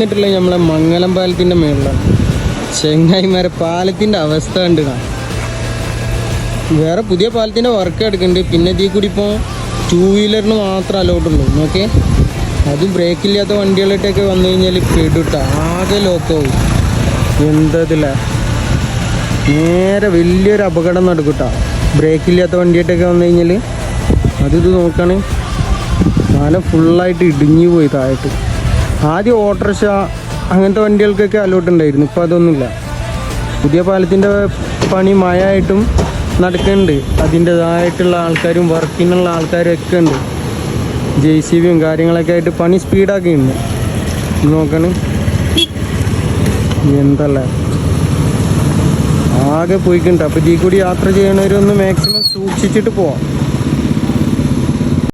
വന്നിട്ടുള്ള നമ്മളെ മംഗലം പാലത്തിൻ്റെ മേളിലാണ്. ചെങ്ങായിമാരെ പാലത്തിൻ്റെ അവസ്ഥ ഉണ്ട്. വേറെ പുതിയ പാലത്തിൻ്റെ വർക്ക് എടുക്കുന്നുണ്ട്. പിന്നെ ഇതിൽ കൂടി ഇപ്പോൾ 2 വീലറിന് മാത്രം അലോട്ടുള്ളൂ. ഓക്കെ, അതും ബ്രേക്കില്ലാത്ത വണ്ടികളിട്ടൊക്കെ വന്നു കഴിഞ്ഞാൽ പെടുട്ടാ, ആകെ ലോക്കാവും. എന്തതില്ല, നേരെ വലിയൊരു അപകടം നടക്കൂട്ടാ ബ്രേക്കില്ലാത്ത വണ്ടിയായിട്ടൊക്കെ വന്നു കഴിഞ്ഞാൽ. അതിത് നോക്കുകയാണ്, പാലം ഫുള്ളായിട്ട് ഇടിഞ്ഞു പോയി താഴോട്ട്. ആദ്യം ഓട്ടോറിക്ഷ അങ്ങനത്തെ വണ്ടികൾക്കൊക്കെ അലോട്ട് ഉണ്ടായിരുന്നു. ഇപ്പോൾ അതൊന്നുമില്ല. പുതിയ പാലത്തിൻ്റെ പണി മഴയായിട്ടും നടക്കുന്നുണ്ട്. അതിൻ്റെതായിട്ടുള്ള ആൾക്കാരും വർക്കിനുള്ള ആൾക്കാരും ഒക്കെ ഉണ്ട്. JCBയും കാര്യങ്ങളൊക്കെ ആയിട്ട് പണി സ്പീഡാക്കിയിട്ടുണ്ട്. നോക്കണം, എന്തല്ലേ ആകെ പോയിക്കുണ്ട്. അപ്പോൾ ഇതിൽ കൂടി യാത്ര ചെയ്യണവരൊന്ന് മാക്സിമം സൂക്ഷിച്ചിട്ട് പോവാം.